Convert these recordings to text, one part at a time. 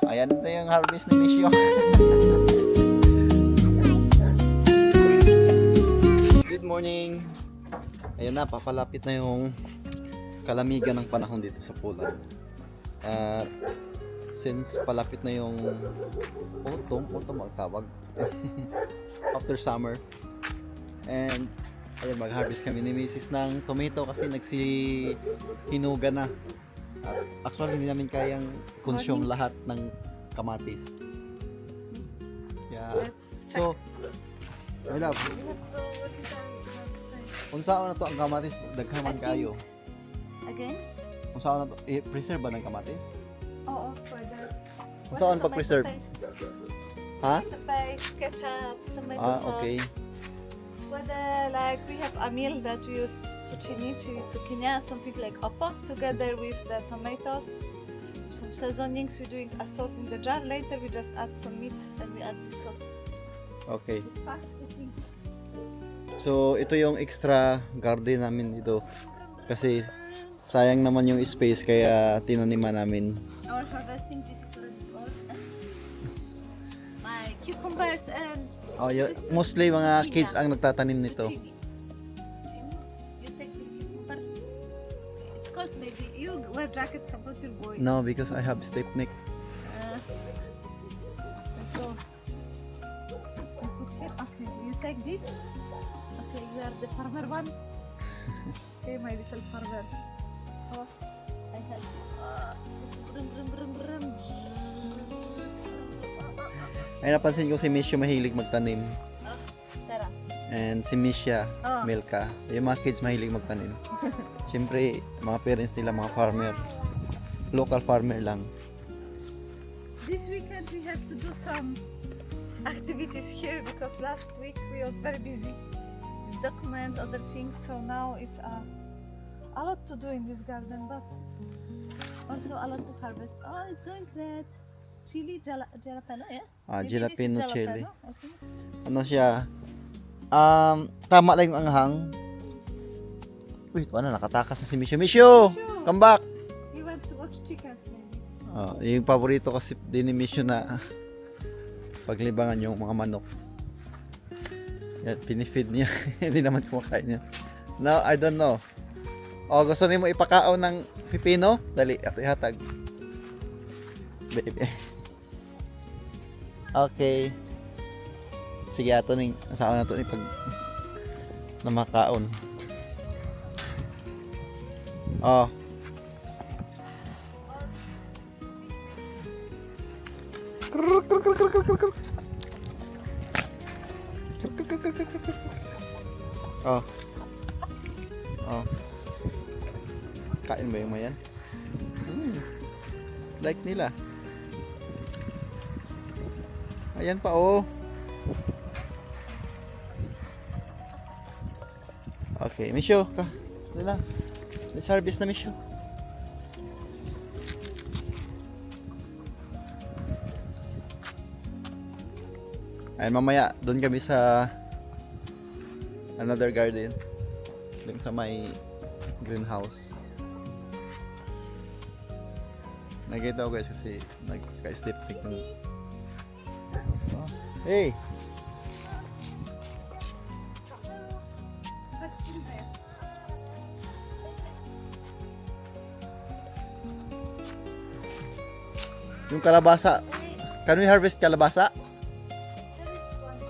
Ayan, ito yung harvest ni Miss Yung. Good morning. Ayun na, papalapit na yung kalamigan ng panahon dito sa Poland. At since palapit na yung autumn ang tawag. After summer. And ayun, mag-harvest kami ni Mrs. ng tomato kasi nagsihinuga na. At actually hindi namin kayang consume lahat ng kamatis. Yeah. So, my love, kung saan na to ang kamatis, daghaman kayo. Again? Kung saan na to, preserve ba ng kamatis? Oo, pwede. Kung saan pag-preserve? Ha? Tomato paste, ketchup, tomato sauce. Okay. Whether like we have a meal that we use zucchini, zucchini, something like oppo, together with the tomatoes, some seasonings. We're doing a sauce in the jar. Later we just add some meat and we add this sauce. Okay. It's fast cooking. So, ito yung extra garden namin dito. Kasi sayang naman yung space kaya tinaniman namin. Our harvesting, this is already all. My cucumbers and Oh, this is mostly mga zucchini. kids ang nagtatanim nito. Zucchini. Zucchini. You take this cucumber. It's cold maybe. You wear jacket, how about your boy? No, because I have stiff neck. Let's go. I put here. Okay, you take this. Okay, you are the farmer one. Okay, my little farmer. Oh, I help you. Brum, brum, brum, brum. Ay, napansin ko si Misha mahilig magtanim. Teras. And si Misha, Oh. Milka, yung mga kids mahilig magtanim. Siyempre, mga parents nila, mga farmer. Local farmer lang. This weekend we have to do some activities here because last week we was very busy with documents, other things. So now is a lot to do in this garden, but also a lot to harvest. Oh, it's going great. Chili jalapeno, yes? Maybe this is Jalapeno chili. I think. Ano siya? Tama lang yung anghang. Uy, ano, nakatakas na si Misha. Misha! Misha! Come back! He went to watch chickens maybe. Yung paborito kasi din ni Misha na paglibangan yung mga manok. Yan, pinifeed niya. Hindi naman kumakain niya. Now, I don't know. Gusto niyo mo ipakaon ng pipino? Dali, at ihatag. Baby. Okay. Sige, ato ning saan na to ni pag namakaon. Oh. Oh. Oh. Kain ba yung mayan? Like nila. Ayan pa, oh. Okay, Misho, ka. Dala. Let's harvest na, Misho. Ayan, mamaya, doon kami sa another garden. Doon sa may greenhouse. Nakikita ko guys kasi nagka-step pick ng... Hey! That's nice. Yung kalabasa. Can we harvest kalabasa? There is one.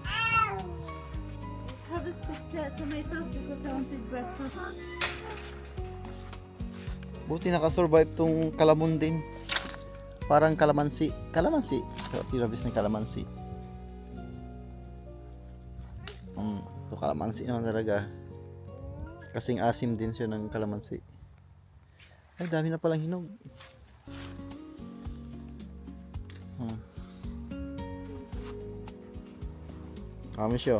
Let's harvest the tomatoes because I want to eat breakfast. Buti nakasurvive tong kalamon din. Parang kalamansi. Kalamansi. So, harvest ng kalamansi. Ito kalamansi naman talaga. Kasing asim din siya ng kalamansi. Ay, dami na palang hinog. Kami siya.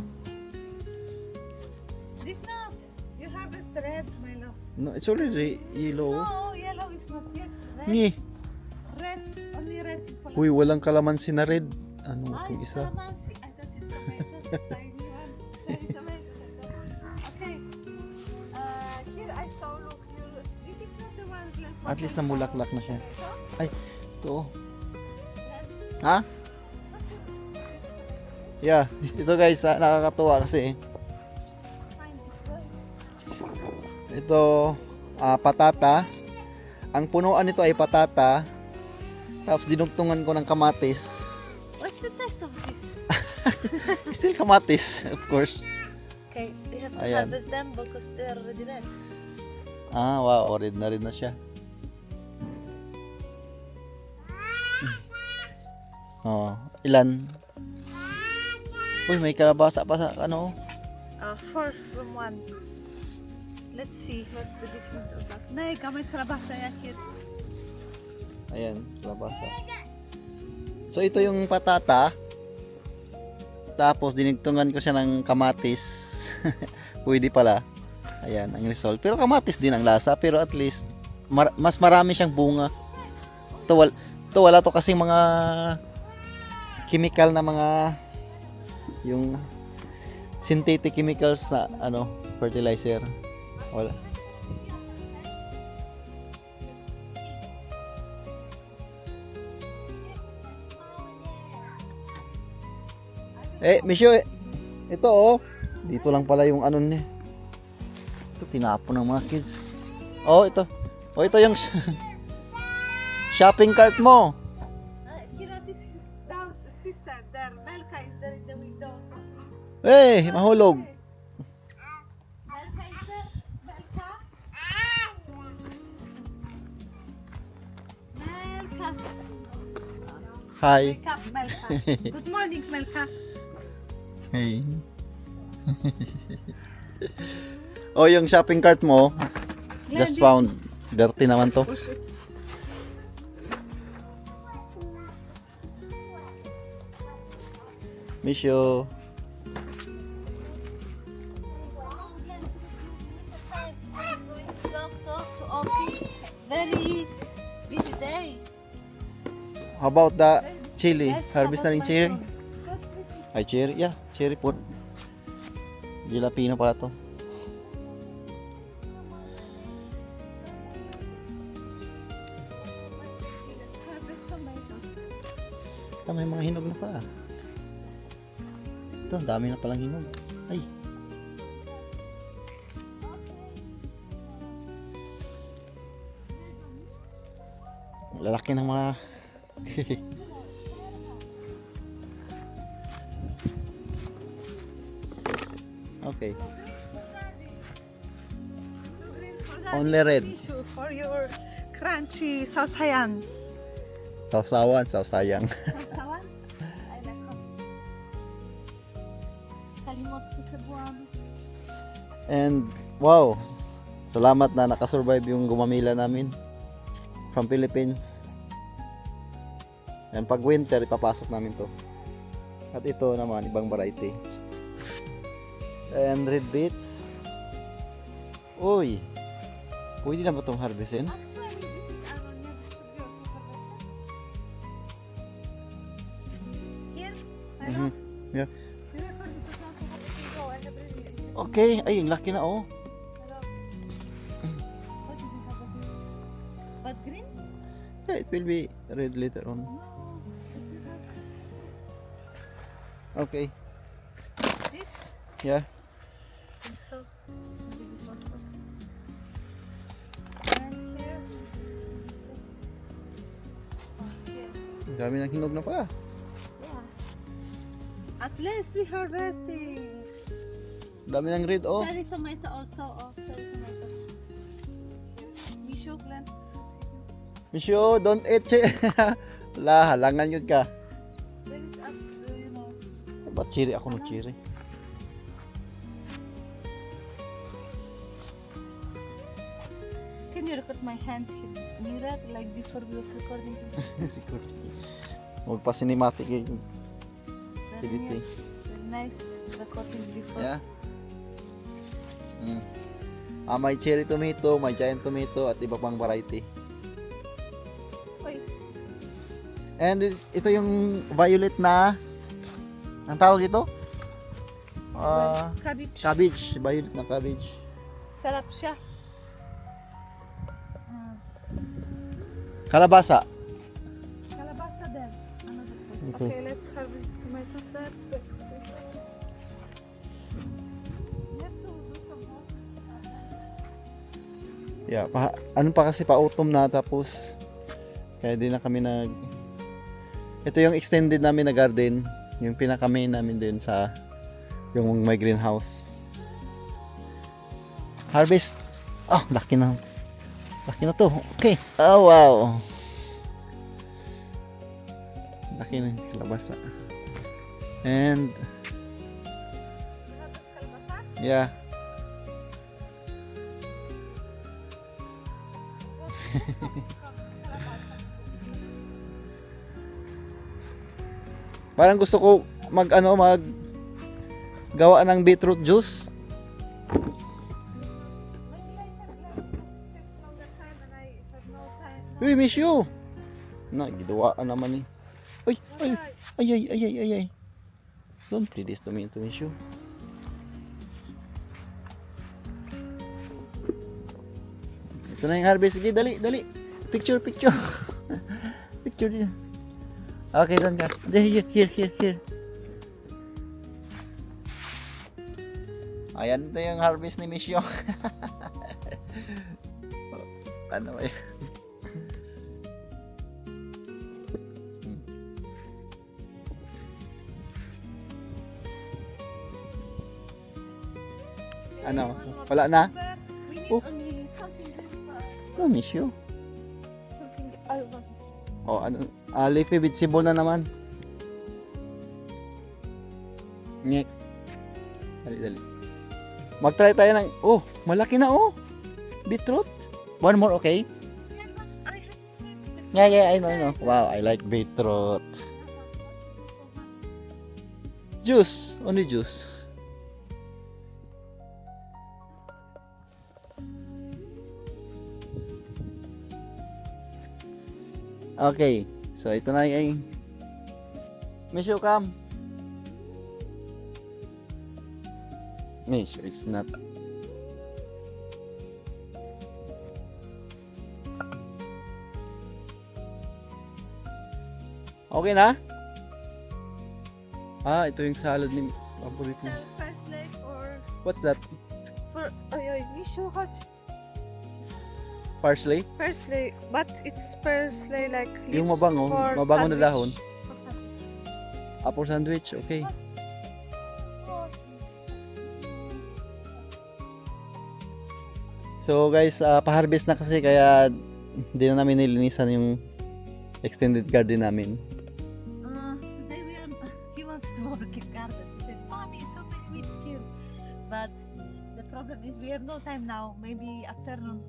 This not. You harvest red, my love. No, it's already yellow. No, yellow is not yet. Red. Ni. Red. Only red. Uy, walang kalamansi na red. Ano Ah, itong it's isa? calamansi. I thought it's tomatoes. Tiny one. Cherry tomatoes. I thought. Okay. Here I saw. Look, this is not the one At least namulaklak na siya. Ay, ito. Ha? Yeah, ito guys, nakakatuwa kasi ito patata. Ang punuan nito ay patata. Tapos dinugtungan ko ng kamatis. What's the taste of this? Still kamatis, of course. Okay, we have to Ayan. harvest them because they are already red. Ah, wow, red na red na siya. Oh, ilan? Uy, may kalabasa pa sa ano? 4 from 1. Let's see what's the difference of that. Nay, gamay kalabasa yakit. Ayan, kalabasa. So ito yung patata. Tapos dinigtungan ko siya ng kamatis. Pwede pala. Ayan, ang result. Pero kamatis din ang lasa, pero at least mas marami siyang bunga. Ito wala to kasing mga chemical na mga yung synthetic chemicals na ano, fertilizer. Wala. Misyo, ito oh. Dito lang pala yung ano niya. Ito tinapon ng mga kids. Oh, ito. Oh, ito yung shopping cart mo. Kira, this is down, sister. There, Melka is there in the window. So Mahulog. Melka is there. Melka. Melka. Hi. Wake up, Melka. Good morning, Melka. Hey. Oh, yung shopping cart mo, just found. Dirty naman to. Misyo. To office. It's very busy day. How about the chili? Yes, Harvest na rin how about cherry? my son? Ay, cherry. Yeah, cherry po. Jalapeno pala to. Harvest tomatoes. Ito, may mga hinog na pala. Ito, ang dami na palang hinog. Ay. Lalaki ng mga... Okay. Only red. Tissue for your crunchy sausayan. Sausawan, sausayang. Sausawan? I like it. Kalimot ko sa buwan. And wow, salamat na nakasurvive yung gumamila namin from Philippines. And pag winter, ipapasok namin to. At ito naman, ibang variety. And red beets. Uy, pwede na ba itong harvestin? Actually, this is our new. This should be also harvested. Here, I Mhm. love. Yeah. Beautiful because now we have to go and everything. Okay, ay, yung laki na oh. I love. What did you have? But green? Yeah, it will be red later on. No. It's not. Okay, This? yeah. I think so. Maybe this also. And here. This. Oh, here. Ang dami ng hinog na pala. Yeah. At least we harvesting. Ang dami ng red oh. Cherry tomato also. Oh, cherry tomatoes. Misho plant. Misyo, don't eat La, halangan yun ka. There is up, you know. Ba't cherry ako no cherry? Can you record my hand mirror like before we was recording? Magpa-cinematic yung Very editing. very nice recording before. Yeah. May cherry tomato, may giant tomato, at iba pang variety. Wait, And ito yung violet na, ang tawag dito? cabbage. Cabbage, violet na cabbage. Sarap siya. Ah. Kalabasa. Kalabasa there. Another place. Okay. Okay, let's harvest tomatoes there. We have to do some more. Yeah, ano pa kasi pa-autumn na tapos kaya di na kami ito yung extended namin na garden, yung pinaka-main namin din sa yung may greenhouse. Harvest. Oh, laki na. Laki na to. Okay. Oh, wow. Laki na yung kalabasa. And Harvest kalabasa. yeah. Kalabasa. Parang gusto ko mag gawa ng beetroot juice. Maybe later, yeah, because it takes longer time and I have no time. No. We miss you. Na, gidawaan naman eh. Ay, ay, Alright. ay. Don't play this to me, to miss you. Ito na yung harvest. Sige, dali. Picture. Picture din. Okay, done ka. Here. Ayan, ito yung harvest ni Miss Yung. Ano ba yun? Ano? Wala na? We need Oh. only something different. Oh, Miss You. Something I want. Oh, ano? Leafy vegetable na naman. Ngek. Dali. Mag-try tayo ng, oh, malaki na oh. Beetroot. One more, okay? Yeah, but I have Yeah, I know. Wow, I like beetroot. Juice, only juice. Okay, so ito na yung Miss you come. Miss, it's not. Okay na? Ah, ito yung salad ni paborito mo. parsley What's that? for we show hot Parsley? parsley, but it's parsley like Yung leaves mabango, for mabango na sandwich. dahon. For sandwich. Apple sandwich, okay. So guys, pa-harvest na kasi kaya hindi na namin nilinisan yung extended garden namin. Today he wants to work in garden. He said, "Mommy, so many weeds here." But the problem is we have no time now. Maybe afternoon.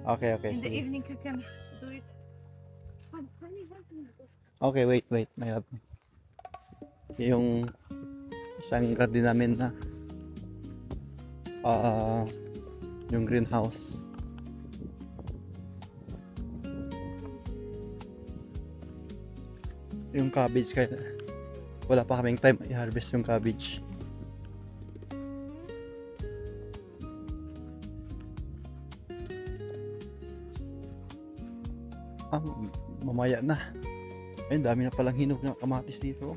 Okay. In the Sige. evening you can do it. Honey, help me. Okay, wait. My love. Yung isang garden namin na yung greenhouse. Yung cabbage kaya wala pa kaming time i-harvest yung cabbage. Mamaya na. Ayun, dami na palang hinog ng kamatis dito.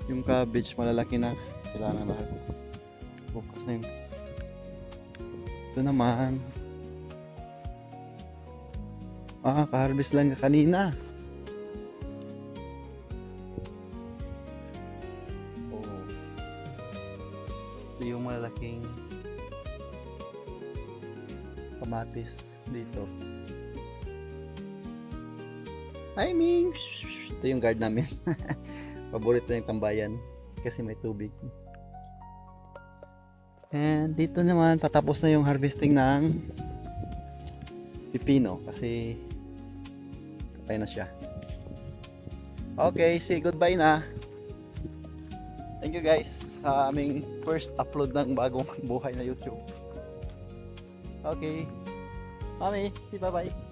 Yung cabbage malalaki na. Kailangan lahat. Bukas na yun. Ito naman. Ka-harvest lang kanina. Oh. Ito yung malalaking kamatis dito. Hi, Ming! Ito yung guard namin. Paborito yung tambayan kasi may tubig. And dito naman patapos na yung harvesting ng pipino kasi patay na siya. Okay, say goodbye na. Thank you guys sa aming first upload ng bagong buhay na YouTube. Okay. Mami, say bye-bye.